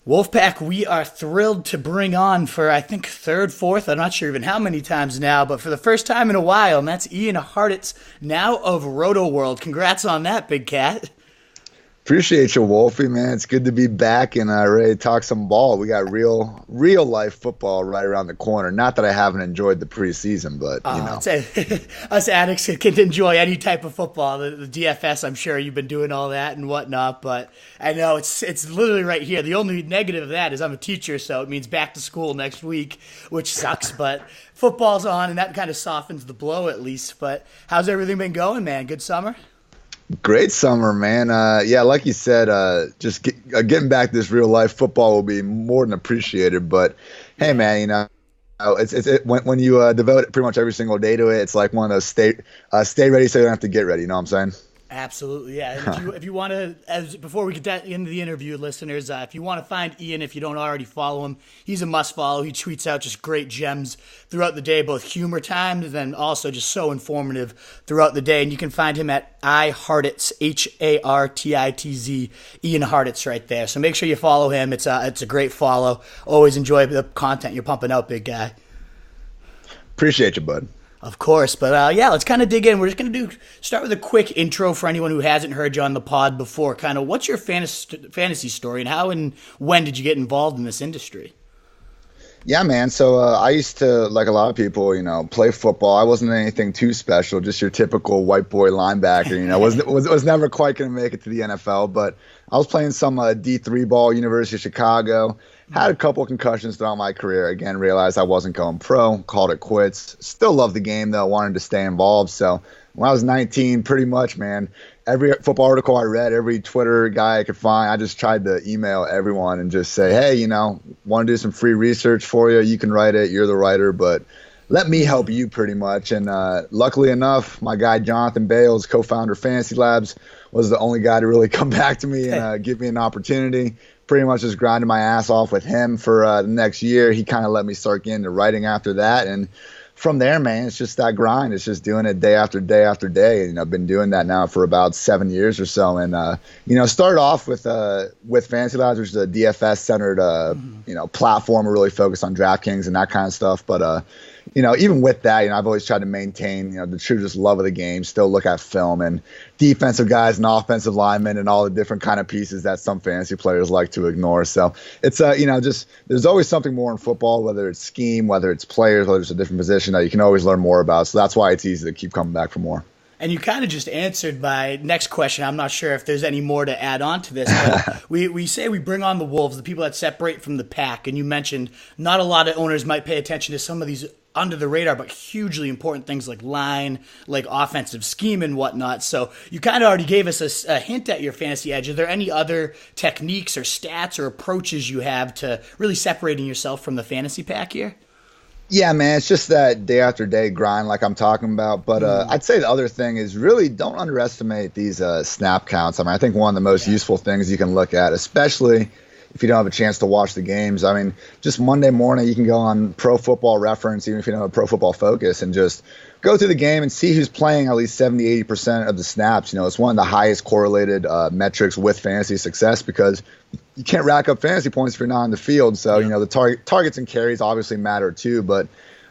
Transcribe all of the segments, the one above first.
Wolfpack, we are thrilled to bring on for, I think, third, fourth, I'm not sure even how many times now, but for the first time in a while, and that's Ian Hartitz, now of Rotoworld. Congrats on that, big cat. Appreciate you, Wolfie, man. It's good to be back and ready to talk some ball. We got real life football right around the corner. Not that I haven't enjoyed the preseason, but you know. Us addicts can enjoy any type of football. The DFS, I'm sure you've been doing all that and whatnot, but I know it's literally right here. The only negative of that is I'm a teacher, so it means back to school next week, which sucks, but football's on, and that kind of softens the blow at least. But how's everything been going, man? Good summer? Great summer, man. Yeah, like you said, getting back to this real life football will be more than appreciated. But hey, man, you know, when you devote pretty much every single day to it, it's like one of those stay ready so you don't have to get ready. You know what I'm saying? Absolutely, yeah. And if you want to, before we get into the interview, listeners, if you want to find Ian, if you don't already follow him, he's a must follow. He tweets out just great gems throughout the day, both humor timed and then also just so informative throughout the day. And you can find him at iHartitz, Hartitz, Ian Hartitz right there. So make sure you follow him. It's a great follow. Always enjoy the content you're pumping out, big guy. Appreciate you, bud. Of course, but yeah, let's kind of dig in. We're just going to start with a quick intro for anyone who hasn't heard you on the pod before. Kind of what's your fantasy story and how and when did you get involved in this industry? Yeah, man. So I used to, like a lot of people, you know, play football. I wasn't anything too special, just your typical white boy linebacker. You know, was never quite going to make it to the NFL, but I was playing some D3 ball, University of Chicago. Had a couple of concussions throughout my career. Again, realized I wasn't going pro, called it quits. Still loved the game, though, wanted to stay involved. So when I was 19, pretty much, man, every football article I read, every Twitter guy I could find, I just tried to email everyone and just say, hey, you know, want to do some free research for you? You can write it. You're the writer, but let me help you pretty much. And luckily enough, my guy Jonathan Bales, co-founder of Fantasy Labs, was the only guy to really come back to me and give me an opportunity. Pretty much just grinded my ass off with him for the next year. He kind of let me start getting to writing after that. And from there, man, it's just that grind. It's just doing it day after day after day. And I've been doing that now for about 7 years or so. And, you know, started off with Fantasy Labs, which is a DFS-centered, you know, platform. We're really focused on DraftKings and that kind of stuff. But, you know, even with that, you know, I've always tried to maintain, you know, the true just love of the game, still look at film and defensive guys and offensive linemen and all the different kind of pieces that some fantasy players like to ignore. So it's, you know, just there's always something more in football, whether it's scheme, whether it's players, whether it's a different position that you can always learn more about. So that's why it's easy to keep coming back for more. And you kind of just answered my next question. I'm not sure if there's any more to add on to this. But we say we bring on the wolves, the people that separate from the pack. And you mentioned not a lot of owners might pay attention to some of these under the radar, but hugely important things like line, like offensive scheme and whatnot. So you kind of already gave us a hint at your fantasy edge. Are there any other techniques or stats or approaches you have to really separating yourself from the fantasy pack here? Yeah, man, it's just that day after day grind like I'm talking about. But I'd say the other thing is really don't underestimate these snap counts. I mean, I think one of the most useful things you can look at, especially if you don't have a chance to watch the games. I mean, just Monday morning, you can go on Pro Football Reference, even if you don't have Pro Football Focus, and just go through the game and see who's playing at least 70, 80% of the snaps. You know, it's one of the highest correlated metrics with fantasy success because you can't rack up fantasy points if you're not on the field. So, you know, the targets and carries obviously matter too, but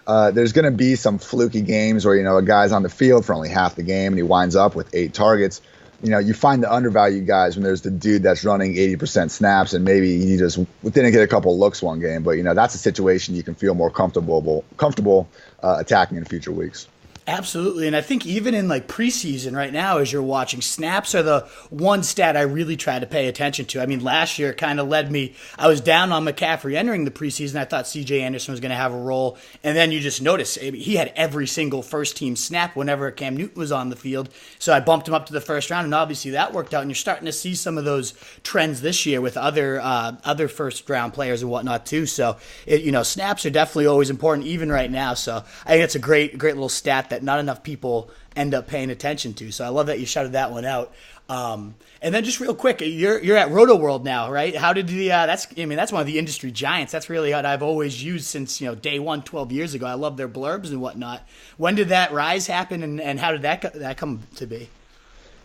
there's going to be some fluky games where, you know, a guy's on the field for only half the game and he winds up with 8 targets. You know, you find the undervalued guys when there's the dude that's running 80% snaps and maybe he just didn't get a couple looks one game. But, you know, that's a situation you can feel more comfortable attacking in future weeks. Absolutely. And I think even in like preseason right now, as you're watching, snaps are the one stat I really try to pay attention to. I mean, last year kind of led me, I was down on McCaffrey entering the preseason. I thought CJ Anderson was going to have a role. And then you just notice he had every single first team snap whenever Cam Newton was on the field. So I bumped him up to the first round and obviously that worked out. And you're starting to see some of those trends this year with other first round players and whatnot too. So, you know, snaps are definitely always important even right now. So I think it's a great little stat that not enough people end up paying attention to. So I love that you shouted that one out. And then just real quick, you're at Rotoworld now, right? How did that's one of the industry giants. That's really what I've always used since, you know, day one, 12 years ago. I love their blurbs and whatnot. When did that rise happen and how did that come to be?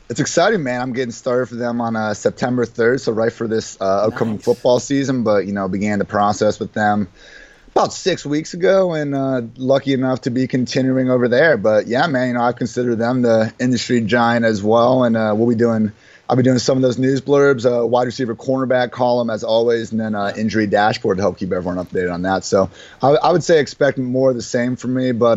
It's exciting, man. I'm getting started for them on September 3rd, so right for this upcoming football season. But began the process with them about 6 weeks ago, and lucky enough to be continuing over there. But yeah, man, I consider them the industry giant as well, and we'll be doing. I'll be doing some of those news blurbs, wide receiver, cornerback column as always, and then injury dashboard to help keep everyone updated on that. So I would say expect more of the same from me, but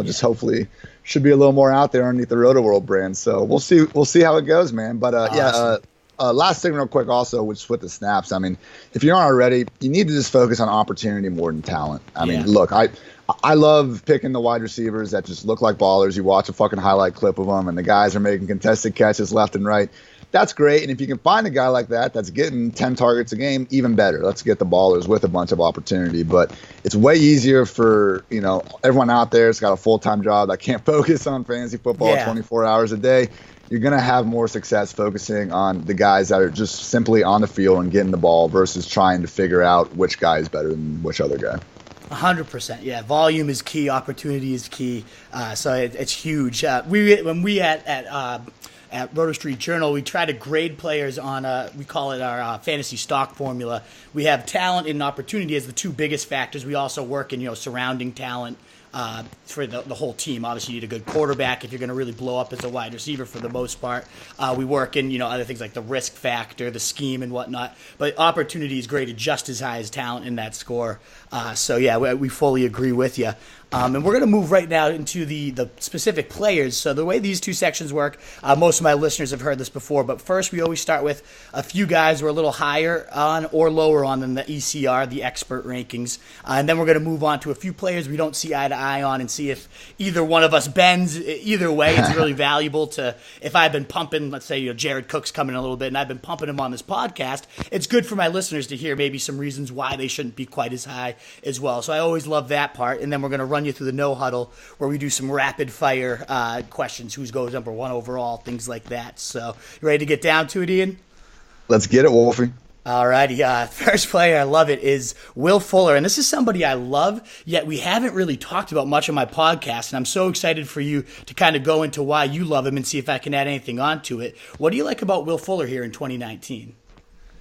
just hopefully should be a little more out there underneath the Rotoworld brand. So we'll see. We'll see how it goes, man. But awesome. Last thing real quick also, which is with the snaps. I mean, if you aren't already, you need to just focus on opportunity more than talent. I mean, look, I love picking the wide receivers that just look like ballers. You watch a fucking highlight clip of them, and the guys are making contested catches left and right. That's great. And if you can find a guy like that that's getting 10 targets a game, even better. Let's get the ballers with a bunch of opportunity. But it's way easier for, everyone out there that's got a full-time job that can't focus on fantasy football 24 hours a day. You're going to have more success focusing on the guys that are just simply on the field and getting the ball versus trying to figure out which guy is better than which other guy. 100%. Yeah, volume is key. Opportunity is key. So it's huge. When we at Roto Street Journal, we try to grade players on we call it our fantasy stock formula. We have talent and opportunity as the two biggest factors. We also work in surrounding talent for the whole team. Obviously, you need a good quarterback if you're going to really blow up as a wide receiver for the most part. We work in other things like the risk factor, the scheme, and whatnot. But opportunity is graded just as high as talent in that score. So yeah, we fully agree with you. And we're going to move right now into the specific players. So the way these two sections work, most of my listeners have heard this before, but first we always start with a few guys who are a little higher on or lower on than the ECR, the expert rankings. And then we're going to move on to a few players we don't see eye to eye on and see if either one of us bends. Either way, it's really valuable to, if I've been pumping, let's say Jared Cook's coming in a little bit and I've been pumping him on this podcast, it's good for my listeners to hear maybe some reasons why they shouldn't be quite as high as well. So I always love that part. And then we're going to run you through the No-Huddle where we do some rapid fire questions, who goes number one overall, things like that. So you ready to get down to it, Ian? Let's get it, Wolfie. All righty. First player, I love it, is Will Fuller. And this is somebody I love, yet we haven't really talked about much on my podcast. And I'm so excited for you to kind of go into why you love him and see if I can add anything onto it. What do you like about Will Fuller here in 2019?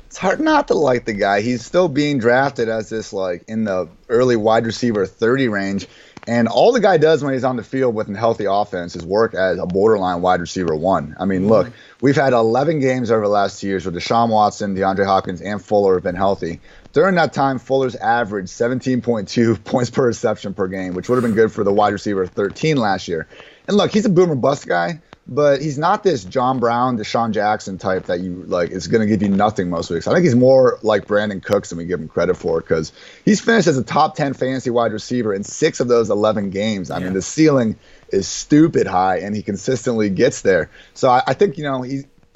It's hard not to like the guy. He's still being drafted as this, in the early wide receiver 30 range. And all the guy does when he's on the field with a healthy offense is work as a borderline wide receiver one. I mean, look, we've had 11 games over the last 2 years where Deshaun Watson, DeAndre Hopkins, and Fuller have been healthy. During that time, Fuller's averaged 17.2 points per reception per game, which would have been good for the wide receiver 13 last year. And look, he's a boomer bust guy, but he's not this John Brown, Deshaun Jackson type that is going to give you nothing most weeks. I think he's more like Brandon Cooks than we give him credit for, because he's finished as a top 10 fantasy wide receiver in 6 of those 11 games. I mean, the ceiling is stupid high, and he consistently gets there. So I think,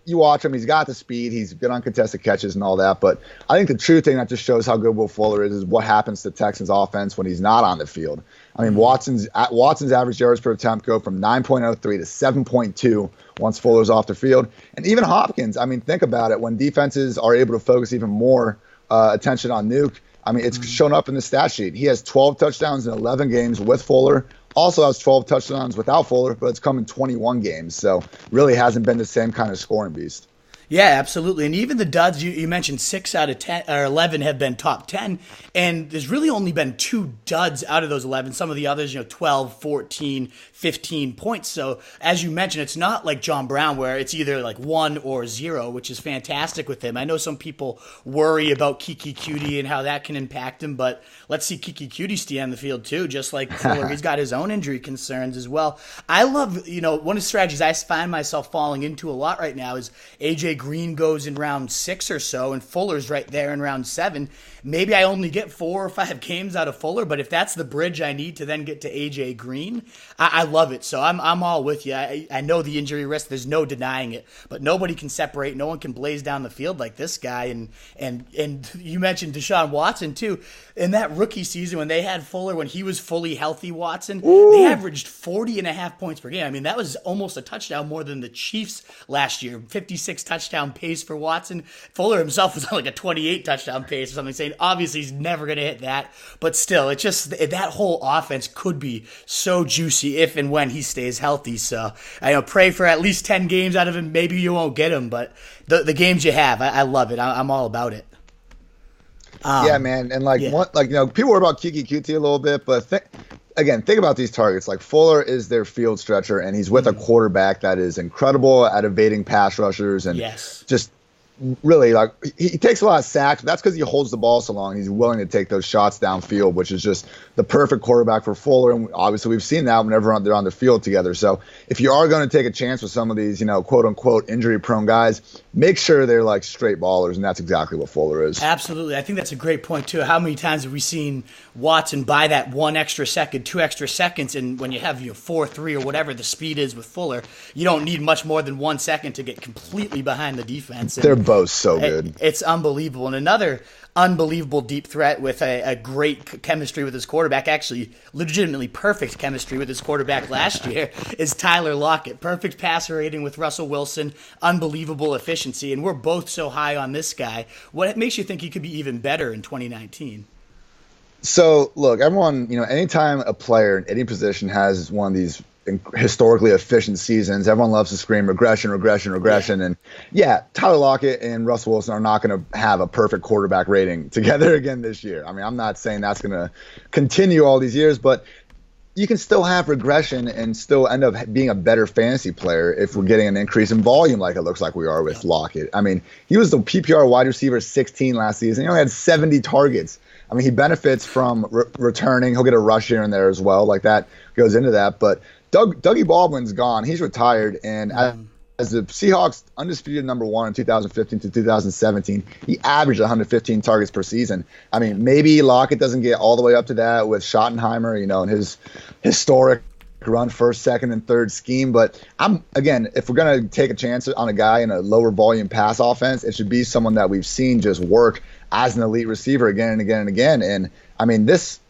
you watch him, he's got the speed, he's good on contested catches and all that. But I think the true thing that just shows how good Will Fuller is what happens to Texans offense when he's not on the field. I mean, Watson's average yards per attempt go from 9.03 to 7.2 once Fuller's off the field. And even Hopkins, I mean, think about it. When defenses are able to focus even more attention on Nuke, I mean, it's shown up in the stat sheet. He has 12 touchdowns in 11 games with Fuller. Also has 12 touchdowns without Fuller, but it's come in 21 games. So really hasn't been the same kind of scoring beast. Yeah, absolutely. And even the duds, you mentioned 6 out of 10 or 11 have been top 10. And there's really only been 2 duds out of those 11. Some of the others, 12, 14, 15 points. So as you mentioned, it's not like John Brown where it's either like 1 or 0, which is fantastic with him. I know some people worry about Kiki Cutie and how that can impact him, but let's see Kiki Cutie stay on the field too, just like Fuller. He's got his own injury concerns as well. I love, one of the strategies I find myself falling into a lot right now is AJ Green goes in round 6 or so, and Fuller's right there in round 7. Maybe I only get 4 or 5 games out of Fuller, but if that's the bridge I need to then get to AJ Green, I love it. So I'm all with you. I know the injury risk. There's no denying it, but nobody can separate. No one can blaze down the field like this guy. And you mentioned Deshaun Watson too. In that rookie season when they had Fuller, when he was fully healthy, Watson, they averaged 40.5 points per game. I mean, that was almost a touchdown more than the Chiefs last year. 56 touchdowns touchdown pace for Watson. Fuller himself was on like a 28 touchdown pace or something, saying obviously he's never going to hit that. But still, it's just that whole offense could be so juicy if and when he stays healthy. So I pray for at least 10 games out of him. Maybe you won't get him, but the games you have, I love it. I'm all about it. Yeah, man. And people worry about Kiki QT a little bit, but think about these targets. Like Fuller is their field stretcher, and he's with a quarterback that is incredible at evading pass rushers and just really, like, he takes a lot of sacks, but that's because he holds the ball so long. He's willing to take those shots downfield, which is just the perfect quarterback for Fuller. And obviously we've seen that whenever they're on the field together. So if you are going to take a chance with some of these, quote unquote injury prone guys, make sure they're like straight ballers. And that's exactly what Fuller is. Absolutely. I think that's a great point too. How many times have we seen Watson buy that 1 extra second, 2 extra seconds? And when you have 4.3 or whatever the speed is with Fuller, you don't need much more than 1 second to get completely behind the defense. And they're both so good. It's unbelievable. And another unbelievable deep threat with a great chemistry with his quarterback, actually legitimately perfect chemistry with his quarterback last year, is Tyler Lockett. Perfect passer rating with Russell Wilson, unbelievable efficiency, and we're both so high on this guy. What makes you think he could be even better in 2019? So, look, everyone, anytime a player in any position has one of these historically efficient seasons, everyone loves to scream regression. And Tyler Lockett and Russell Wilson are not going to have a perfect quarterback rating together again this year. I mean, I'm not saying that's going to continue all these years, but you can still have regression and still end up being a better fantasy player if we're getting an increase in volume like it looks like we are with Lockett. I mean, he was the PPR wide receiver 16 last season. He only had 70 targets. I mean, he benefits from returning. He'll get a rush here and there as well. Like that goes into that. But Dougie Baldwin's gone. He's retired. And as the Seahawks undisputed number 1 in 2015 to 2017, he averaged 115 targets per season. I mean, maybe Lockett doesn't get all the way up to that with Schottenheimer, and his historic run first, second, and third scheme. But if we're going to take a chance on a guy in a lower volume pass offense, it should be someone that we've seen just work as an elite receiver again and again and again. And I mean, this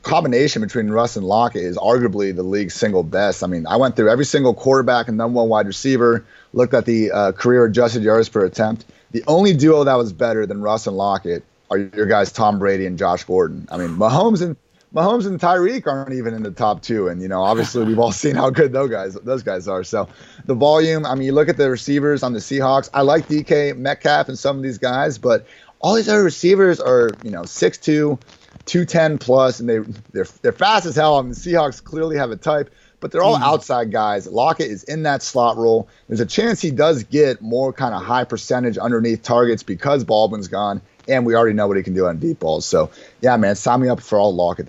combination between Russ and Lockett is arguably the league's single best. I mean, I went through every single quarterback and number 1 wide receiver, looked at the career adjusted yards per attempt. The only duo that was better than Russ and Lockett are your guys Tom Brady and Josh Gordon. I mean, Mahomes and Tyreek aren't even in the top 2, and obviously we've all seen how good those guys are. So the volume, I mean, you look at the receivers on the Seahawks. I like DK Metcalf and some of these guys, but all these other receivers are 6'2", 210 plus, and they're fast as hell. I mean, the Seahawks clearly have a type, but they're all outside guys. Lockett is in that slot role. There's a chance he does get more kind of high percentage underneath targets because Baldwin's gone, and we already know what he can do on deep balls. So, yeah, man, sign me up for all the Lockett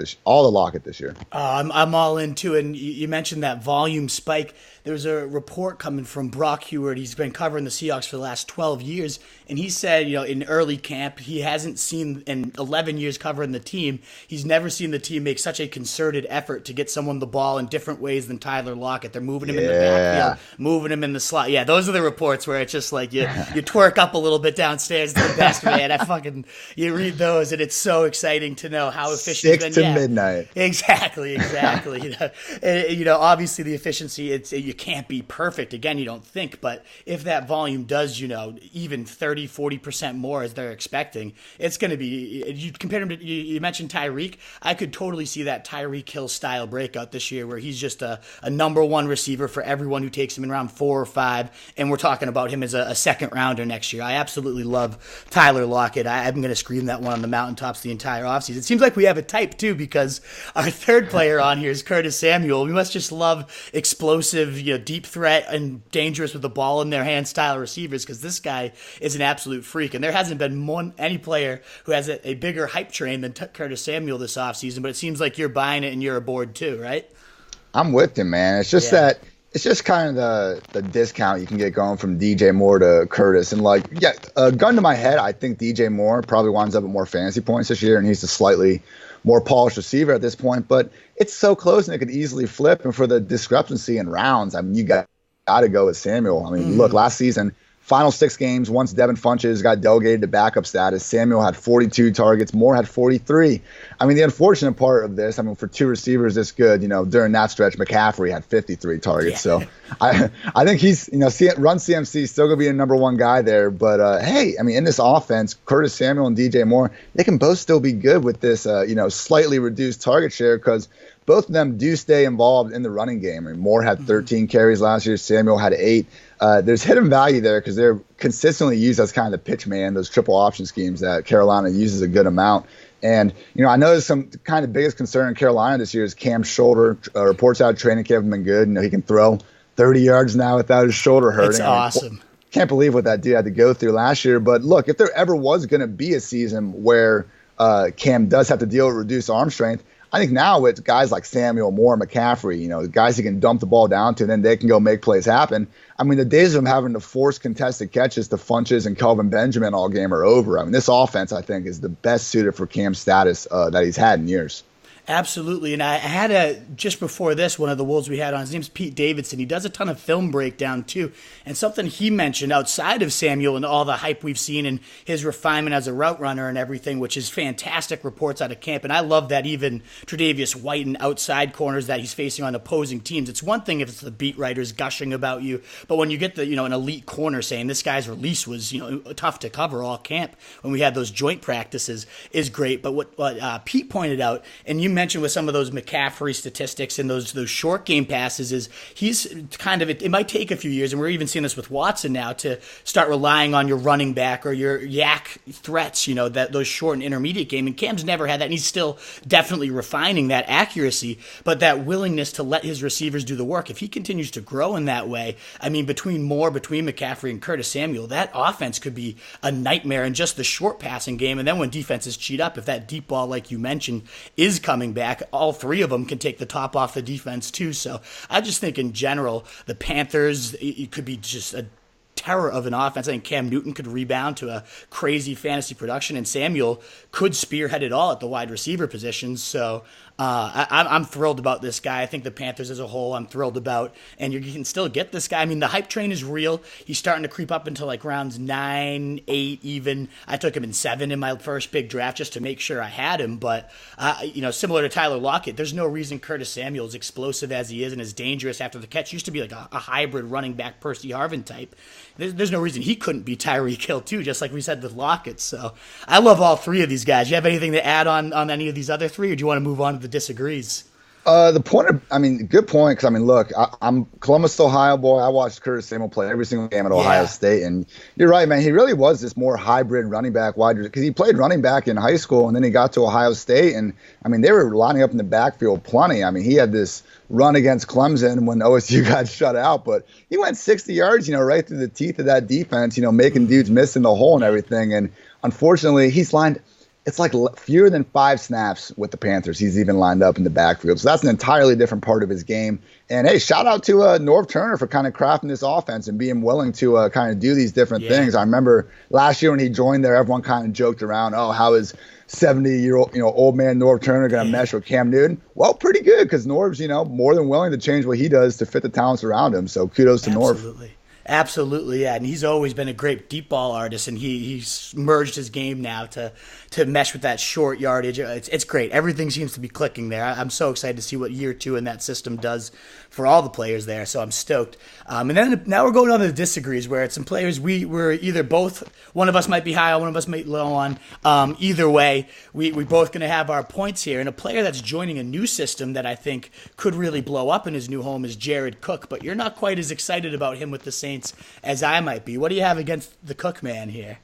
this year. I'm all into it. And you mentioned that volume spike. There's a report coming from Brock Heward. He's been covering the Seahawks for the last 12 years, and he said, in early camp, he hasn't seen, in 11 years covering the team, he's never seen the team make such a concerted effort to get someone the ball in different ways than Tyler Lockett. They're moving him in the backfield, moving him in the slot. Yeah, those are the reports where it's just like you twerk up a little bit downstairs to the desk, man. You read those, and it's so exciting to know how efficient 6 to midnight. Exactly. Obviously the efficiency, you can't be perfect. Again, you don't think, but if that volume does, even 30, 40% more as they're expecting, it's going to be, you compare him to, you mentioned Tyreek. I could totally see that Tyreek Hill style breakout this year where he's just a number 1 receiver for everyone who takes him in round 4 or 5. And we're talking about him as a second rounder next year. I absolutely love Tyler Lockett. I'm going to scream that one on the mountaintops the entire offseason. It seems like we have a type too, because our third player on here is Curtis Samuel. We must just love explosive, deep threat and dangerous with the ball in their hand style receivers, because this guy is an absolute freak. And there hasn't been any player who has a bigger hype train than Curtis Samuel this offseason, but it seems like you're buying it and you're aboard too, right? I'm with you, man. It's just that it's just kind of the discount you can get going from DJ Moore to Curtis. And gun to my head, I think DJ Moore probably winds up with more fantasy points this year, and he's a slightly more polished receiver at this point. But it's so close, and it could easily flip. And for the discrepancy in rounds, I mean, you got to go with Samuel. I mean, look, last season, Final 6 games, once Devin Funchess got delegated to backup status, Samuel had 42 targets, Moore had 43. I mean, the unfortunate part of this, I mean, for two receivers this good, during that stretch, McCaffrey had 53 targets. Yeah. So I think he's, run CMC still going to be a number one guy there. But, hey, I mean, in this offense, Curtis Samuel and DJ Moore, they can both still be good with this, slightly reduced target share because both of them do stay involved in the running game. I mean, Moore had 13 carries last year. Samuel had 8. There's hidden value there because they're consistently used as kind of the pitch man, those triple option schemes that Carolina uses a good amount. And, I know there's some kind of biggest concern in Carolina this year is Cam's shoulder. Reports out training camp have been good. He can throw 30 yards now without his shoulder hurting. It's awesome. Can't believe what that dude had to go through last year. But look, if there ever was going to be a season where Cam does have to deal with reduced arm strength, I think now it's guys like Samuel, Moore, McCaffrey, guys he can dump the ball down to, and then they can go make plays happen. I mean, the days of him having to force contested catches to Funchess and Kelvin Benjamin all game are over. I mean, this offense, I think, is the best suited for Cam's status that he's had in years. Absolutely. And I had just before this, one of the Wolves we had on, his name's Pete Davidson. He does a ton of film breakdown too. And something he mentioned outside of Samuel and all the hype we've seen and his refinement as a route runner and everything, which is fantastic reports out of camp. And I love that even Tre'Davious White and outside corners that he's facing on opposing teams. It's one thing if it's the beat writers gushing about you, but when you get the, an elite corner saying this guy's release was, tough to cover all camp when we had those joint practices is great. But what Pete pointed out, and you mentioned with some of those McCaffrey statistics and those short game passes is he's kind of, it might take a few years, and we're even seeing this with Watson now, to start relying on your running back or your yak threats, that those short and intermediate game. And Cam's never had that, and he's still definitely refining that accuracy, but that willingness to let his receivers do the work. If he continues to grow in that way, I mean, between McCaffrey and Curtis Samuel, that offense could be a nightmare in just the short passing game. And then when defenses cheat up, if that deep ball, like you mentioned, is coming back, all three of them can take the top off the defense too. So I just think in general, the Panthers, it could be just a terror of an offense. I think Cam Newton could rebound to a crazy fantasy production, and Samuel could spearhead it all at the wide receiver position. So I'm thrilled about this guy. I think the Panthers as a whole, I'm thrilled about, and you can still get this guy. I mean, the hype train is real. He's starting to creep up into like rounds 9, 8 even. I took him in 7 in my first big draft just to make sure I had him. But, similar to Tyler Lockett, there's no reason Curtis Samuel, as explosive as he is and as dangerous after the catch, used to be like a hybrid running back Percy Harvin type. There's no reason he couldn't be Tyreek Hill too, just like we said with Lockett. So I love all three of these guys. Do you have anything to add on any of these other three, or do you want to move on to the disagrees? Good point. Because look, I'm Columbus, Ohio boy. I watched Curtis Samuel play every single game at Ohio State, and you're right, man. He really was this more hybrid running back wide, because he played running back in high school, and then he got to Ohio State, and they were lining up in the backfield plenty. He had this run against Clemson when OSU got shut out, but he went 60 yards, right through the teeth of that defense, making dudes miss in the hole and everything. And unfortunately, he's lined. It's like fewer than 5 snaps with the Panthers he's even lined up in the backfield. So that's an entirely different part of his game. And, hey, shout out to Norv Turner for kind of crafting this offense and being willing to kind of do these different things. I remember last year when he joined there, everyone kind of joked around, how is 70-year-old old man Norv Turner going to mesh with Cam Newton? Well, pretty good, because Norv's, more than willing to change what he does to fit the talents around him. So kudos to Norv. Absolutely, yeah. And he's always been a great deep ball artist, and he's merged his game now to mesh with that short yardage. It's great. Everything seems to be clicking there. I'm so excited to see what year 2 in that system does for all the players there, so I'm stoked. And then now we're going on to the disagrees, where it's some players we're either both, one of us might be high on, one of us might be low on. Either way, we both going to have our points here. And a player that's joining a new system that I think could really blow up in his new home is Jared Cook, but you're not quite as excited about him with the Saints as I might be. What do you have against the Cook man here?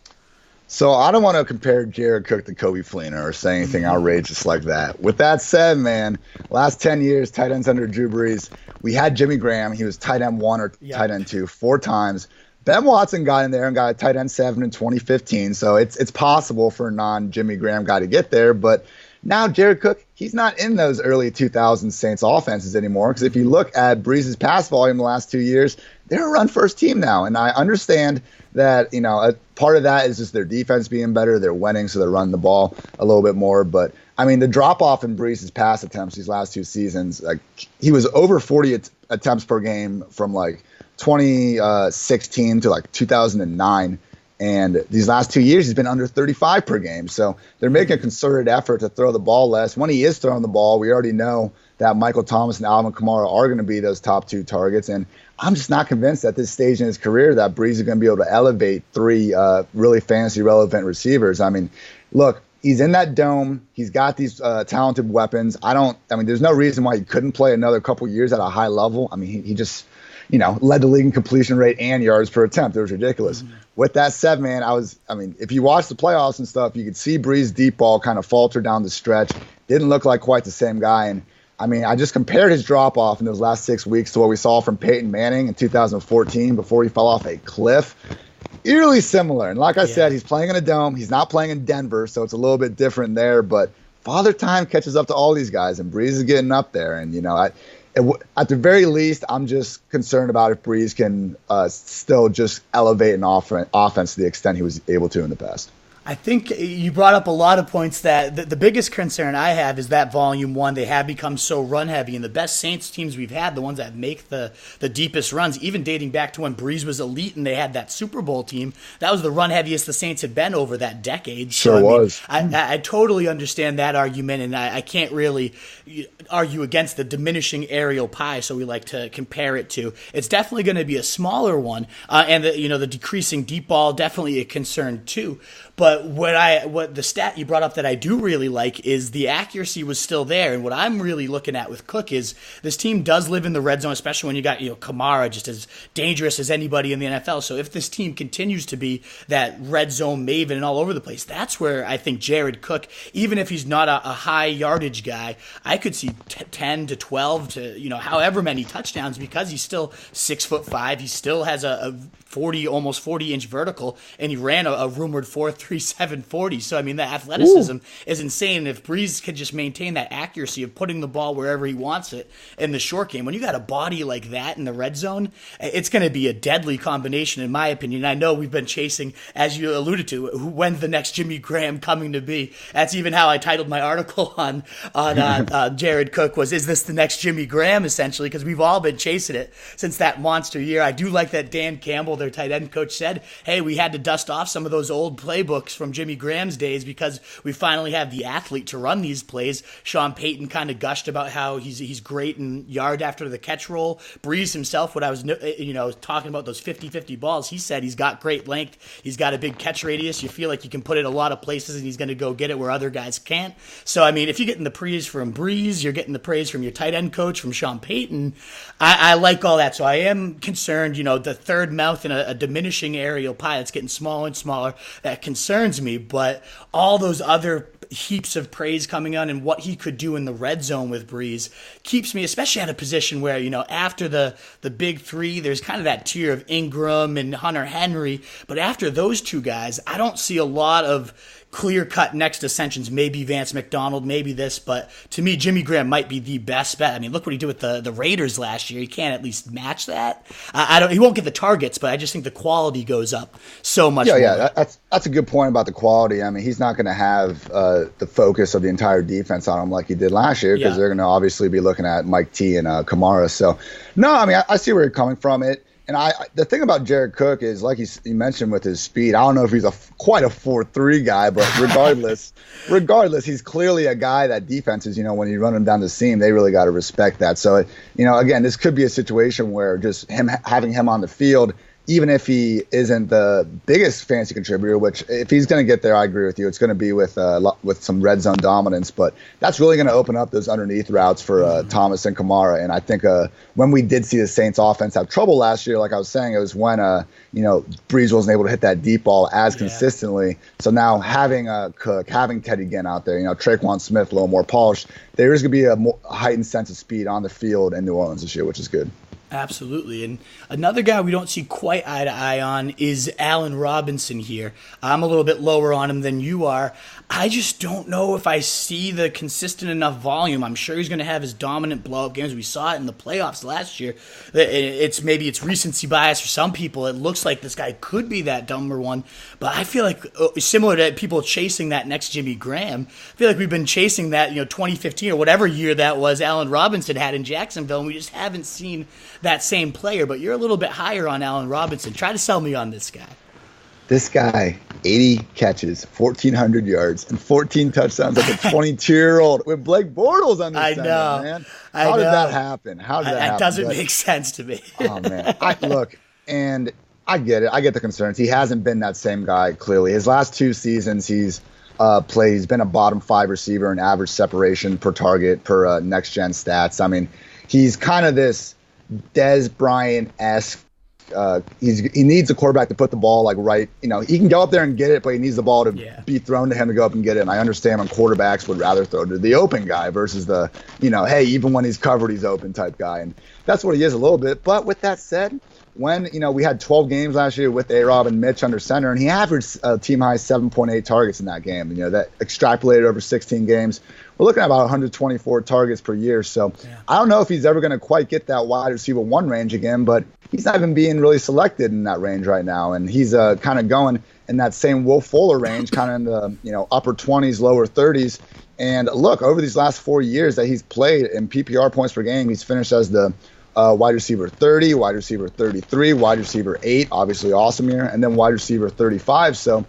So I don't want to compare Jared Cook to Kobe Fleener or say anything outrageous like that. With that said, man, last 10 years, tight ends under Drew Brees, we had Jimmy Graham. He was tight end 1 or tight end 2 4 times. Ben Watson got in there and got a tight end 7 in 2015. So it's possible for a non-Jimmy Graham guy to get there. But now Jared Cook, he's not in those early 2000s Saints offenses anymore, because if you look at Brees' pass volume the last 2 years, they're a run-first team now. And I understand that, a part of that is just their defense being better. They're winning, so they're running the ball a little bit more. But, the drop-off in Brees' pass attempts these last 2 seasons, he was over 40 attempts per game from, 2016 to like 2009. And these last 2 years, he's been under 35 per game. So they're making a concerted effort to throw the ball less. When he is throwing the ball, we already know that Michael Thomas and Alvin Kamara are going to be those top two targets. And I'm just not convinced at this stage in his career that Brees is going to be able to elevate three really fantasy relevant receivers. I mean, look, he's in that dome. He's got these talented weapons. There's no reason why he couldn't play another couple years at a high level. I mean, he just, led the league in completion rate and yards per attempt. It was ridiculous. Mm-hmm. With that said, man, if you watch the playoffs and stuff, you could see Brees' deep ball kind of falter down the stretch. Didn't look like quite the same guy. And I just compared his drop off in those last 6 weeks to what we saw from Peyton Manning in 2014 before he fell off a cliff. Eerily similar. And like I said, he's playing in a dome. He's not playing in Denver, so it's a little bit different there. But Father Time catches up to all these guys, and Brees is getting up there. And, at the very least, I'm just concerned about if Brees can still just elevate an offense to the extent he was able to in the past. I think you brought up a lot of points that the biggest concern I have is that volume one, they have become so run heavy, and the best Saints teams we've had, the ones that make the deepest runs, even dating back to when Brees was elite and they had that Super Bowl team, that was the run heaviest the Saints had been over that decade. Sure was. I totally understand that argument, and I can't really argue against the diminishing aerial pie, so we like to compare it to. It's definitely going to be a smaller one, and the decreasing deep ball, definitely a concern too. But what the stat you brought up that I do really like is the accuracy was still there. And what I'm really looking at with Cook is this team does live in the red zone, especially when you got Kamara just as dangerous as anybody in the NFL. So if this team continues to be that red zone maven and all over the place, that's where I think Jared Cook, even if he's not a high yardage guy, I could see 10 to 12 to however many touchdowns because he's still 6'5". He still has a 40, almost 40-inch vertical, and he ran a rumored 4.37 40. So, the athleticism is insane. If Brees could just maintain that accuracy of putting the ball wherever he wants it in the short game, when you got a body like that in the red zone, it's going to be a deadly combination, in my opinion. I know we've been chasing, as you alluded to, when's the next Jimmy Graham coming to be? That's even how I titled my article on Jared Cook was, is this the next Jimmy Graham, essentially, because we've all been chasing it since that monster year. I do like that Dan Campbell, their tight end coach, said, hey, we had to dust off some of those old playbooks from Jimmy Graham's days because we finally have the athlete to run these plays. Sean Payton kind of gushed about how he's great in yard after the catch roll. Brees himself, what I was talking about those 50-50 balls, he said he's got great length. He's got a big catch radius. You feel like you can put it a lot of places and he's going to go get it where other guys can't. So, if you're getting the praise from Brees, you're getting the praise from your tight end coach, from Sean Payton. I like all that. So I am concerned, the third mouth in a diminishing aerial pie that's getting smaller and smaller, that concerns me. But all those other heaps of praise coming on and what he could do in the red zone with Brees keeps me, especially at a position where, after the big three, there's kind of that tier of Ingram and Hunter Henry. But after those two guys, I don't see a lot of clear-cut next ascensions, maybe Vance McDonald, maybe this, but to me, Jimmy Graham might be the best bet. Look what he did with the Raiders last year. He can't at least match that. He won't get the targets, but I just think the quality goes up so much more. Yeah, that's a good point about the quality. He's not going to have the focus of the entire defense on him like he did last year because they're going to obviously be looking at Mike T and Kamara. So, no, I see where you're coming from. And the thing about Jared Cook is, like you mentioned with his speed, I don't know if he's quite a 4.3 guy, but regardless, he's clearly a guy that defenses, when you run him down the seam, they really got to respect that. So, again, this could be a situation where just having him on the field, even if he isn't the biggest fantasy contributor, which if he's going to get there, I agree with you. It's going to be with some red zone dominance, but that's really going to open up those underneath routes for Thomas and Kamara. And I think when we did see the Saints offense have trouble last year, like I was saying, it was when Brees wasn't able to hit that deep ball as consistently. So now having Cook, having Teddy Ginn out there, Traquan Smith a little more polished, there is going to be a more heightened sense of speed on the field in New Orleans this year, which is good. Absolutely. And another guy we don't see quite eye to eye on is Allen Robinson here. I'm a little bit lower on him than you are. I just don't know if I see the consistent enough volume. I'm sure he's going to have his dominant blow-up games. We saw it in the playoffs last year. Maybe it's recency bias for some people. It looks like this guy could be that number one. But I feel like, similar to people chasing that next Jimmy Graham, I feel like we've been chasing that, 2015 or whatever year that was Allen Robinson had in Jacksonville, and we just haven't seen that same player, but you're a little bit higher on Allen Robinson. Try to sell me on this guy. This guy, 80 catches, 1,400 yards, and 14 touchdowns like a 22-year-old with Blake Bortles on the center, man. How did that happen? That doesn't make sense to me. Oh, man. Look, and I get it. I get the concerns. He hasn't been that same guy, clearly. His last 2 seasons, he's been a bottom 5 receiver in average separation per target, per next-gen stats. I mean, he's kind of this Des Bryant-esque. He needs a quarterback to put the ball right. He can go up there and get it, but he needs the ball to be thrown to him to go up and get it. And I understand when quarterbacks would rather throw to the open guy versus the, hey, even when he's covered, he's open type guy. And that's what he is a little bit. But with that said, when, we had 12 games last year with A-Rob and Mitch under center, and he averaged team high 7.8 targets in that game. That extrapolated over 16 games. We're looking at about 124 targets per year. So I don't know if he's ever going to quite get that wide receiver 1 range again, but he's not even being really selected in that range right now. And he's kind of going in that same Will Fuller range, kind of in the upper 20s, lower 30s. And look, over these last 4 years that he's played in PPR points per game, he's finished as the wide receiver 30, wide receiver 33, wide receiver 8, obviously awesome year, and then wide receiver 35. So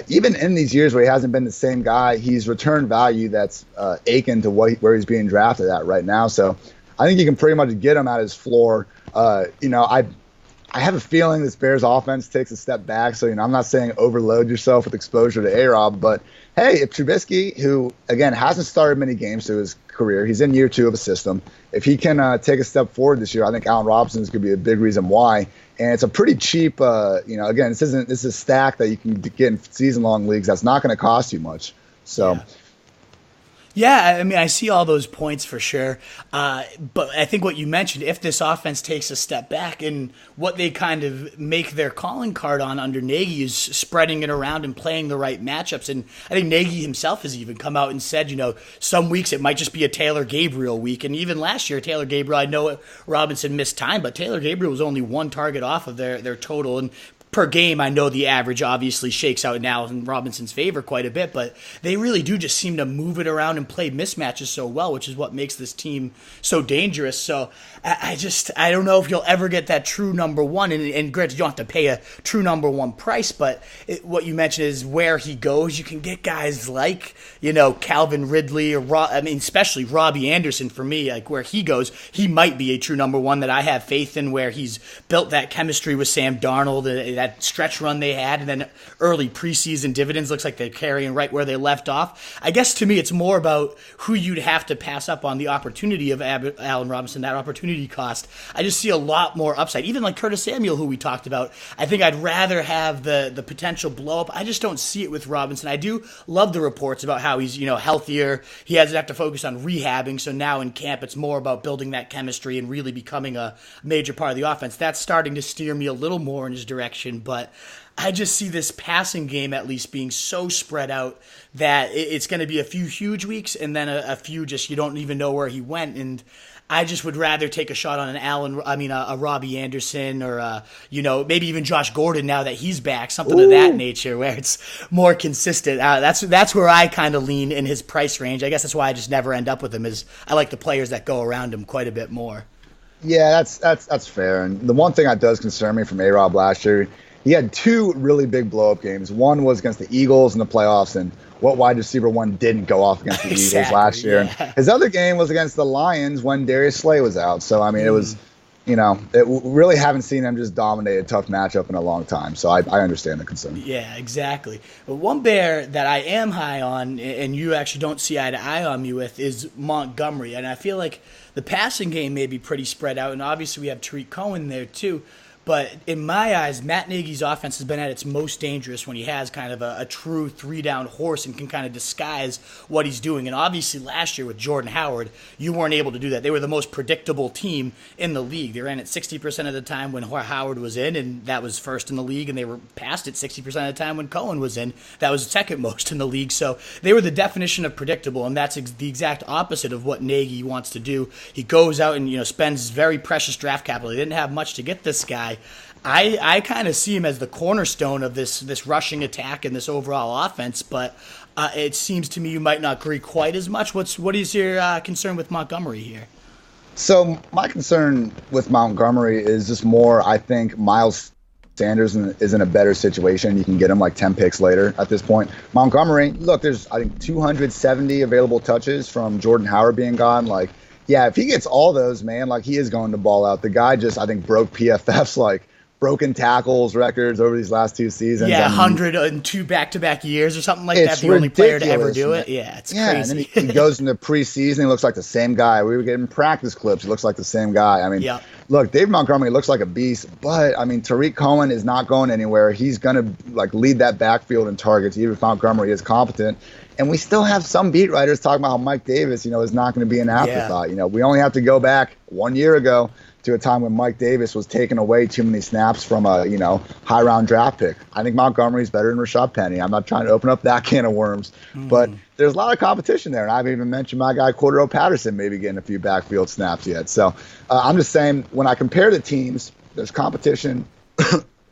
even in these years where he hasn't been the same guy, he's returned value that's akin to where he's being drafted at right now. So I think you can pretty much get him at his floor. I have a feeling this Bears offense takes a step back. So, I'm not saying overload yourself with exposure to A-Rob, but hey, if Trubisky, who, again, hasn't started many games to his career, he's in year 2 of a system. If he can take a step forward this year, I think Allen Robinson is going to be a big reason why. And it's a pretty cheap, again, this is a stack that you can get in season-long leagues that's not going to cost you much. So. Yeah. Yeah, I mean, I see all those points for sure. But I think what you mentioned, if this offense takes a step back and what they kind of make their calling card on under Nagy is spreading it around and playing the right matchups. And I think Nagy himself has even come out and said, some weeks it might just be a Taylor Gabriel week. And even last year, Taylor Gabriel, I know Robinson missed time, but Taylor Gabriel was only 1 target off of their total. And per game, I know the average obviously shakes out now in Robinson's favor quite a bit, but they really do just seem to move it around and play mismatches so well, which is what makes this team so dangerous. So I don't know if you'll ever get that true number 1, and granted, you don't have to pay a true number 1 price, but what you mentioned is where he goes, you can get guys like, Calvin Ridley or especially Robbie Anderson for me, like where he goes, he might be a true number 1 that I have faith in, where he's built that chemistry with Sam Darnold, that stretch run they had, and then early preseason dividends looks like they're carrying right where they left off. I guess to me it's more about who you'd have to pass up on the opportunity of Allen Robinson, that opportunity cost. I just see a lot more upside. Even like Curtis Samuel, who we talked about, I think I'd rather have the potential blow up. I just don't see it with Robinson. I do love the reports about how he's healthier. He doesn't have to focus on rehabbing, so now in camp it's more about building that chemistry and really becoming a major part of the offense. That's starting to steer me a little more in his direction. But I just see this passing game at least being so spread out that it's going to be a few huge weeks and then a few just you don't even know where he went. And I just would rather take a shot on a Robbie Anderson or, maybe even Josh Gordon now that he's back, something of that nature where it's more consistent. That's where I kind of lean in his price range. I guess that's why I just never end up with him is I like the players that go around him quite a bit more. Yeah, that's fair. And the one thing that does concern me from A-Rob last year, he had 2 really big blow-up games. One was against the Eagles in the playoffs, and what wide receiver 1 didn't go off against the Eagles last year. Yeah. And his other game was against the Lions when Darius Slay was out. So, I mean, it was, really haven't seen him just dominate a tough matchup in a long time. So I understand the concern. Yeah, exactly. But one Bear that I am high on, and you actually don't see eye to eye on me with, is Montgomery. And I feel like the passing game may be pretty spread out, and obviously we have Tariq Cohen there too. But in my eyes, Matt Nagy's offense has been at its most dangerous when he has kind of a true 3-down horse and can kind of disguise what he's doing. And obviously last year with Jordan Howard, you weren't able to do that. They were the most predictable team in the league. They ran it 60% of the time when Howard was in, and that was first in the league. And they were past it 60% of the time when Cohen was in. That was second most in the league. So they were the definition of predictable, and that's the exact opposite of what Nagy wants to do. He goes out and spends very precious draft capital. He didn't have much to get this guy. I kind of see him as the cornerstone of this rushing attack and this overall offense, but it seems to me you might not agree quite as much. What is your concern with Montgomery here? So my concern with Montgomery is just more, I think Miles Sanders is in a better situation. You can get him like 10 picks later at this point. Montgomery, look, there's, I think, 270 available touches from Jordan Howard being gone. Like, yeah, if he gets all those, man, like he is going to ball out. The guy just, I think, broke PFF's like broken tackles records over these last 2 seasons. Yeah, 102 back-to-back years or something like that. The only player to ever do it. Yeah, it's crazy. And then he goes into preseason. He looks like the same guy. We were getting practice clips. He looks like the same guy. I mean, look, David Montgomery looks like a beast, but I mean, Tariq Cohen is not going anywhere. He's going to like lead that backfield in targets, even if Montgomery is competent. And we still have some beat writers talking about how Mike Davis, is not going to be an afterthought. We only have to go back 1 year ago to a time when Mike Davis was taking away too many snaps from a, high round draft pick. I think Montgomery's better than Rashad Penny. I'm not trying to open up that can of worms, but there's a lot of competition there. And I haven't even mentioned my guy Cordero Patterson maybe getting a few backfield snaps yet. So I'm just saying, when I compare the teams, there's competition.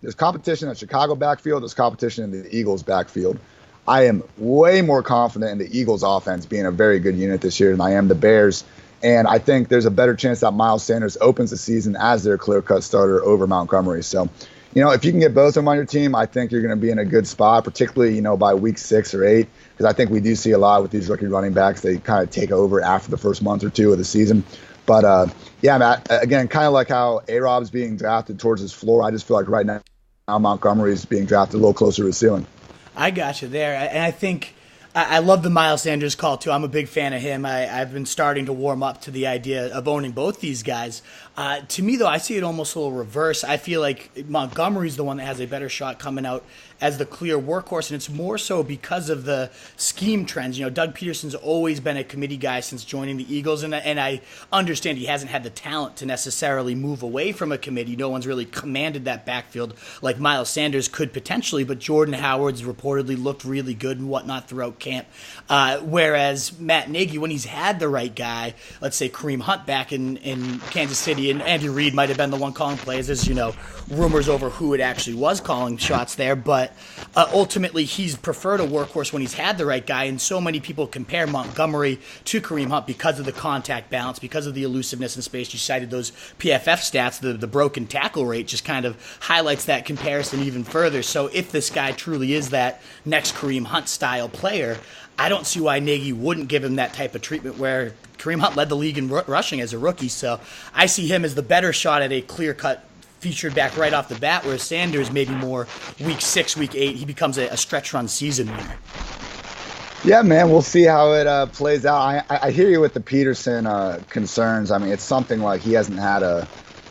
There's competition at Chicago backfield. There's competition in the Eagles backfield. I am way more confident in the Eagles offense being a very good unit this year than I am the Bears. And I think there's a better chance that Miles Sanders opens the season as their clear-cut starter over Montgomery. So, if you can get both of them on your team, I think you're going to be in a good spot, particularly, by week 6 or 8, because I think we do see a lot with these rookie running backs. They kind of take over after the first month or two of the season. But, yeah, Matt, again, kind of like how A-Rob's being drafted towards his floor, I just feel like right now Montgomery's being drafted a little closer to his ceiling. I got you there. And I think I love the Miles Sanders call, too. I'm a big fan of him. I've been starting to warm up to the idea of owning both these guys. To me, though, I see it almost a little reverse. I feel like Montgomery's the one that has a better shot coming out as the clear workhorse, and it's more so because of the scheme trends. Doug Peterson's always been a committee guy since joining the Eagles, and I understand he hasn't had the talent to necessarily move away from a committee. No one's really commanded that backfield like Miles Sanders could potentially, but Jordan Howard's reportedly looked really good and whatnot throughout camp. Whereas Matt Nagy, when he's had the right guy, let's say Kareem Hunt back in Kansas City, and Andy Reid might have been the one calling plays. There's, rumors over who it actually was calling shots there, but ultimately he's preferred a workhorse when he's had the right guy, and so many people compare Montgomery to Kareem Hunt because of the contact balance, because of the elusiveness in space. You cited those PFF stats. The broken tackle rate just kind of highlights that comparison even further. So if this guy truly is that next Kareem Hunt style player, I don't see why Nagy wouldn't give him that type of treatment where Kareem Hunt led the league in rushing as a rookie. So I see him as the better shot at a clear-cut featured back right off the bat, whereas Sanders maybe more week 6, week 8. He becomes a stretch run season winner. Yeah, man, we'll see how it plays out. I hear you with the Peterson concerns. I mean, it's something like he hasn't had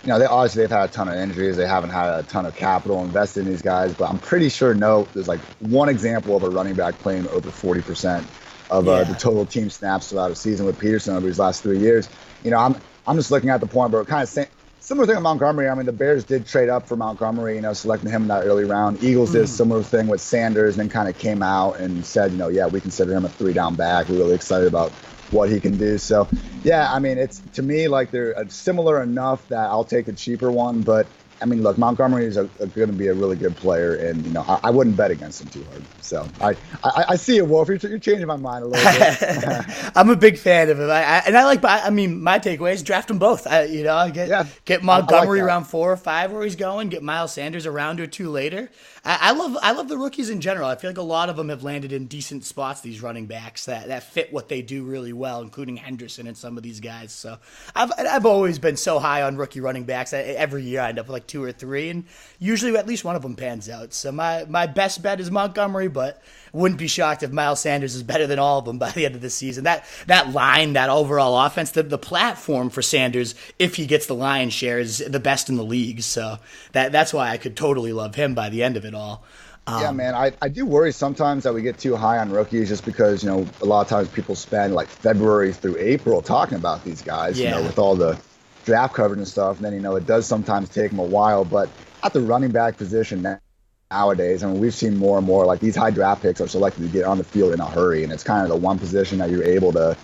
they've had a ton of injuries. They haven't had a ton of capital invested in these guys, but I'm pretty sure there's like one example of a running back playing over 40% of the total team snaps throughout a season with Peterson over his last 3 years. I'm just looking at the point, but kind of similar thing with Montgomery. I mean, the Bears did trade up for Montgomery, selecting him in that early round. Eagles did a similar thing with Sanders and then kind of came out and said, yeah, we consider him a 3-down back. We're really excited about what he can do. So, yeah, I mean, it's to me like they're similar enough that I'll take a cheaper one. But, I mean, look, Montgomery is going to be a really good player, and, I wouldn't bet against him too hard. So, I see it, Wolf. You're changing my mind a little bit. I'm a big fan of him. My takeaway is draft them both. Get Montgomery around 4 or 5 where he's going, get Miles Sanders a round or 2 later. I love the rookies in general. I feel like a lot of them have landed in decent spots, these running backs that fit what they do really well, including Henderson and some of these guys. So I've always been so high on rookie running backs. Every year I end up with like 2 or 3, and usually at least one of them pans out. So my best bet is Montgomery, but wouldn't be shocked if Miles Sanders is better than all of them by the end of the season. That line, that overall offense, the platform for Sanders, if he gets the lion's share, is the best in the league. So that's why I could totally love him by the end of it all. Yeah, man, I do worry sometimes that we get too high on rookies just because, a lot of times people spend like February through April talking about these guys, with all the draft coverage and stuff. And then, it does sometimes take them a while. But at the running back position nowadays, I mean, we've seen more and more like these high draft picks are selected to get on the field in a hurry. And it's kind of the one position that you're able to,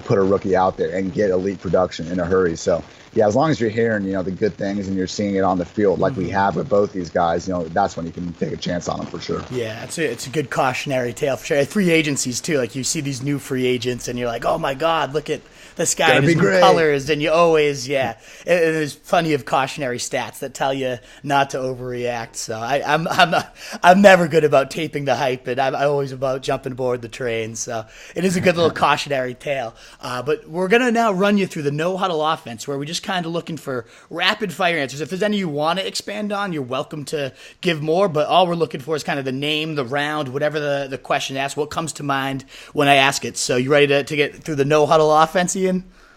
put a rookie out there and get elite production in a hurry. So, yeah, as long as you're hearing, the good things and you're seeing it on the field like we have with both these guys, that's when you can take a chance on them for sure. Yeah, it's a good cautionary tale for sure. Free agencies too, like you see these new free agents and you're like, oh my God, look at this guy in his new colors, and you always, and there's plenty of cautionary stats that tell you not to overreact. So I'm never good about taping the hype, and I'm always about jumping aboard the train. So it is a good little cautionary tale. But we're gonna now run you through the no-huddle offense, where we're just kind of looking for rapid fire answers. If there's any you want to expand on, you're welcome to give more. But all we're looking for is kind of the name, the round, whatever the question asks, what comes to mind when I ask it. So you ready to get through the no-huddle offense, Ian?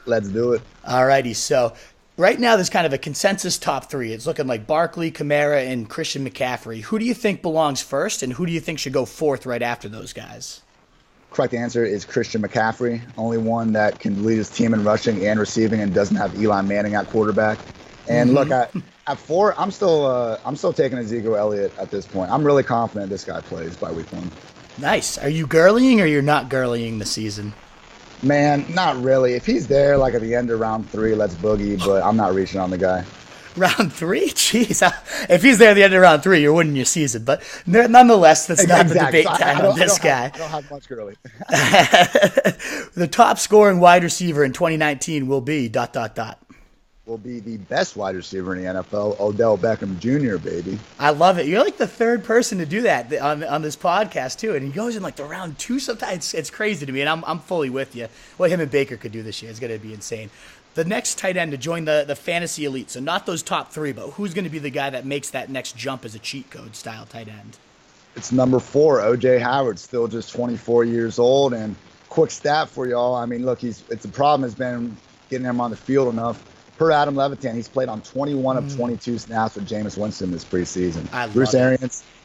Let's do it. Alrighty, so right now there's kind of a consensus top three. It's looking like Barkley, Kamara, and Christian McCaffrey. Who do you think belongs first, and who do you think should go fourth right after those guys? Correct answer is Christian McCaffrey, only one that can lead his team in rushing and receiving and doesn't have Eli Manning at quarterback. And look, at 4, I'm still taking Ezekiel Elliott at this point. I'm really confident this guy plays by week 1. Nice. Are you girlying or you're not girlying the season? Man, not really. If he's there, like at the end of round 3, let's boogie. But I'm not reaching on the guy. Round 3? Jeez. If he's there at the end of round 3, you're winning your season. But nonetheless, that's not the debate time on this guy. I don't have much girly. The top scoring wide receiver in 2019 will be ... Will be the best wide receiver in the NFL, Odell Beckham Jr., baby. I love it. You're like the third person to do that on this podcast, too. And he goes in like the round 2 sometimes. It's crazy to me, and I'm fully with you. What him and Baker could do this year is going to be insane. The next tight end to join the fantasy elite, so not those top 3, but who's going to be the guy that makes that next jump as a cheat code style tight end? It's number 4, O.J. Howard, still just 24 years old. And quick stat for y'all. I mean, look, the problem has been getting him on the field enough. Per Adam Levitan, he's played on 21 of 22 snaps with Jameis Winston this preseason.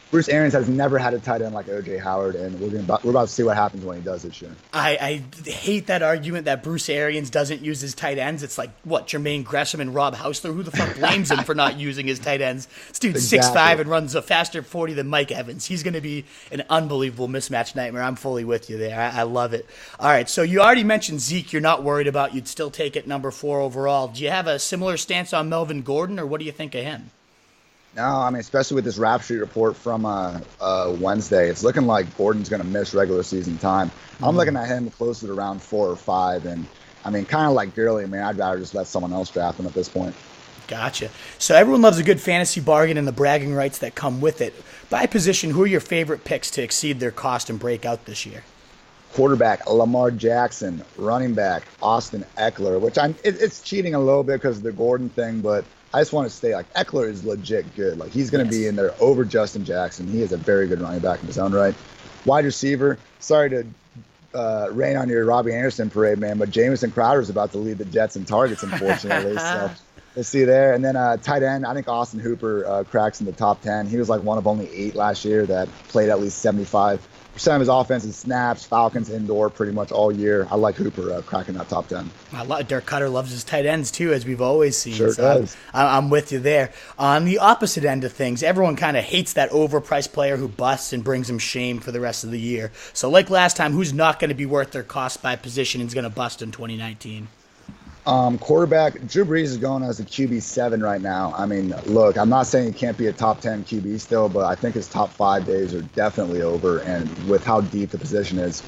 Bruce Arians has never had a tight end like O.J. Howard, and we're about to see what happens when he does this year. I hate that argument that Bruce Arians doesn't use his tight ends. It's like, what, Jermaine Gresham and Rob Hausler? Who the fuck blames him for not using his tight ends? This dude's 6'5" and runs a faster 40 than Mike Evans. He's going to be an unbelievable mismatch nightmare. I'm fully with you there. I love it. All right, so you already mentioned Zeke you're not worried about. You'd still take it number 4 overall. Do you have a similar stance on Melvin Gordon, or what do you think of him? No, I mean, especially with this rap sheet report from Wednesday, it's looking like Gordon's going to miss regular season time. I'm looking at him closer to round 4 or 5, and I mean, kind of like Gurley, man, I'd rather just let someone else draft him at this point. Gotcha. So everyone loves a good fantasy bargain and the bragging rights that come with it. By position, who are your favorite picks to exceed their cost and break out this year? Quarterback, Lamar Jackson. Running back, Austin Eckler, which it's cheating a little bit because of the Gordon thing, but I just want to say, like, Eckler is legit good. Like, he's going to be in there over Justin Jackson. He is a very good running back in his own right. Wide receiver, sorry to rain on your Robbie Anderson parade, man, but Jamison Crowder is about to lead the Jets in targets, unfortunately. So we'll see there. And then tight end, I think Austin Hooper cracks in the top 10. He was like one of only 8 last year that played at least 75% of his offensive snaps, Falcons indoor pretty much all year. I like Hooper cracking that top 10. Dirk Cutter loves his tight ends too, as we've always seen. Sure does. I'm with you there. On the opposite end of things, everyone kind of hates that overpriced player who busts and brings them shame for the rest of the year. So like last time, who's not going to be worth their cost by position and is going to bust in 2019? Quarterback, Drew Brees is going as a QB7 right now. I mean, look, I'm not saying he can't be a top 10 QB still, but I think his top 5 days are definitely over. And with how deep the position is,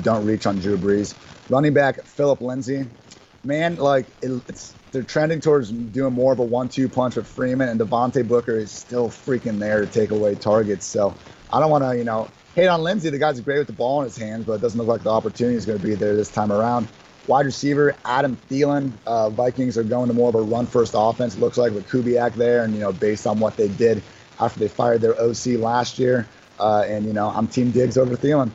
don't reach on Drew Brees. Running back, Phillip Lindsay. Man, like, they're trending towards doing more of a 1-2 punch with Freeman, and Devontae Booker is still freaking there to take away targets. So I don't want to, hate on Lindsay. The guy's great with the ball in his hands, but it doesn't look like the opportunity is going to be there this time around. Wide receiver, Adam Thielen. Vikings are going to more of a run-first offense, it looks like, with Kubiak there, and, based on what they did after they fired their OC last year. I'm Team Diggs over Thielen.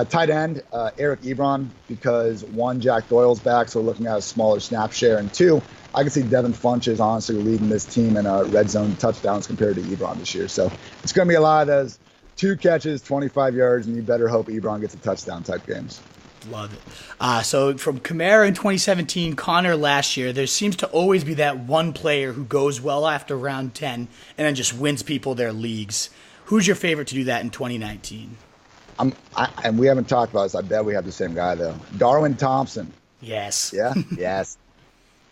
Tight end, Eric Ebron, because 1, Jack Doyle's back, so we're looking at a smaller snap share, and 2, I can see Devin Funchess honestly leading this team in red zone touchdowns compared to Ebron this year. So it's going to be a lot of those 2 catches, 25 yards, and you better hope Ebron gets a touchdown type games. Love it. So from Kamara in 2017, Connor last year, there seems to always be that one player who goes well after round 10 and then just wins people their leagues. Who's your favorite to do that in 2019? And we haven't talked about this. I bet we have the same guy, though. Darwin Thompson. Yes. Yeah? Yes.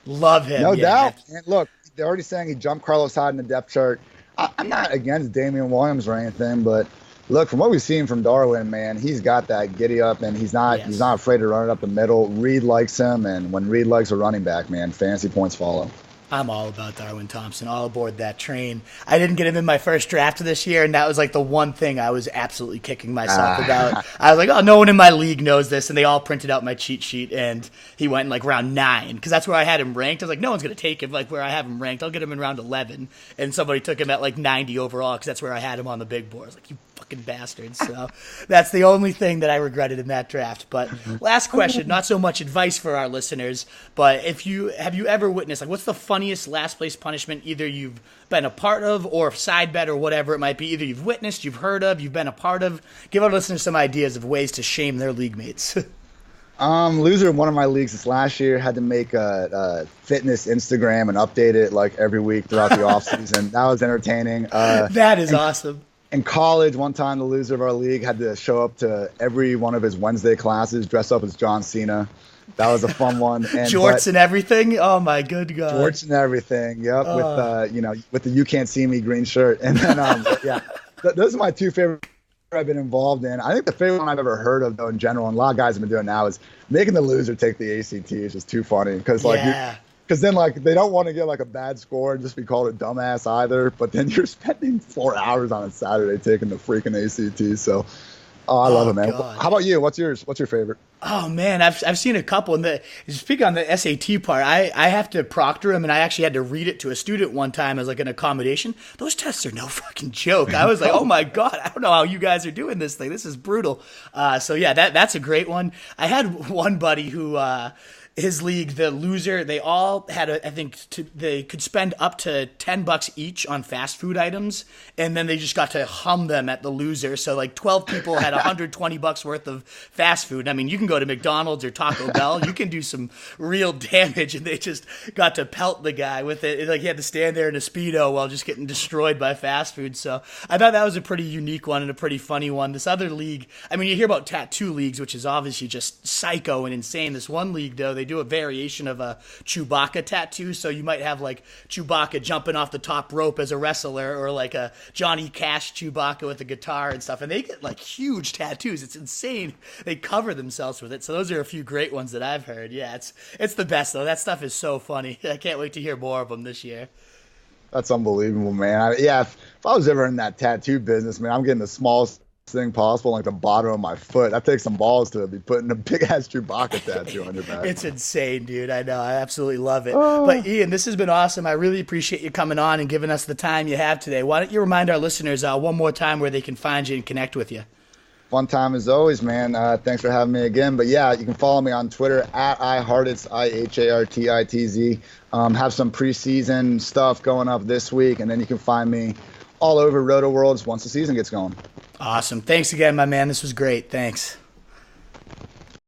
Love him. No Yeah. doubt. And look, they're already saying he jumped Carlos Hyde in the depth chart. I'm not against Damian Williams or anything, but look, from what we've seen from Darwin, man, he's got that giddy up, and he's not afraid to run it up the middle. Reed likes him, and when Reed likes a running back, man, fantasy points follow. I'm all about Darwin Thompson, all aboard that train. I didn't get him in my first draft of this year, and that was like the one thing I was absolutely kicking myself about. I was like, oh, no one in my league knows this, and they all printed out my cheat sheet, and he went in like round 9, because that's where I had him ranked. I was like, no one's going to take him like where I have him ranked. I'll get him in round 11, and somebody took him at like 90 overall, because that's where I had him on the big board. I was like, you fucking bastards. So that's the only thing that I regretted in that draft. But last question, not so much advice for our listeners, but have you ever witnessed, like, what's the funniest last place punishment either you've been a part of or side bet or whatever it might be, either you've witnessed, you've heard of, you've been a part of? Give our listeners some ideas of ways to shame their league mates. Loser in one of my leagues this last year had to make a fitness Instagram and update it like every week throughout the offseason. That was entertaining. That is awesome. In college, one time the loser of our league had to show up to every one of his Wednesday classes dressed up as John Cena. That was a fun one. And jorts and everything. Oh my good God. Jorts and everything. Yep. With the "You Can't See Me" green shirt. And then those are my two favorite I've been involved in. I think the favorite one I've ever heard of, though, in general, and a lot of guys have been doing now, is making the loser take the ACT. Is just too funny because then they don't want to get like a bad score and just be called a dumbass either. But then you're spending 4 hours on a Saturday taking the freaking ACT. So. Oh, I love it, man. God. How about you? What's yours? What's your favorite? Oh man, I've seen a couple. And speaking on the SAT part, I have to proctor them, and I actually had to read it to a student one time as like an accommodation. Those tests are no fucking joke. I was like, oh my God, I don't know how you guys are doing this thing. This is brutal. So yeah, that's a great one. I had one buddy who. His league, the loser, they all had they could spend up to $10 each on fast food items, and then they just got to hum them at the loser. So like 12 people had $120 worth of fast food. I mean, you can go to McDonald's or Taco Bell, you can do some real damage, and they just got to pelt the guy with it. Like he had to stand there in a Speedo while just getting destroyed by fast food. So I thought that was a pretty unique one and a pretty funny one. This other league, I mean, you hear about tattoo leagues, which is obviously just psycho and insane. This one league, though, they do a variation of a Chewbacca tattoo. So you might have like Chewbacca jumping off the top rope as a wrestler, or like a Johnny Cash Chewbacca with a guitar and stuff. And they get like huge tattoos. It's insane. They cover themselves with it. So those are a few great ones that I've heard. Yeah, it's the best though. That stuff is so funny. I can't wait to hear more of them this year. That's unbelievable, man. If I was ever in that tattoo business, man, I'm getting the smallest thing possible, like the bottom of my foot. That takes some balls to be putting a big ass Chewbacca tattoo on your back. It's insane, dude. I know. I absolutely love it. But Ian, this has been awesome. I really appreciate you coming on and giving us the time you have today. Why don't you remind our listeners one more time where they can find you and connect with you? Fun time as always, man. Thanks for having me again. But yeah, you can follow me on Twitter at iHartitz, IHARTITZ. Have some preseason stuff going up this week, and then you can find me all over Rotoworld once the season gets going. Awesome. Thanks again, my man. This was great. Thanks.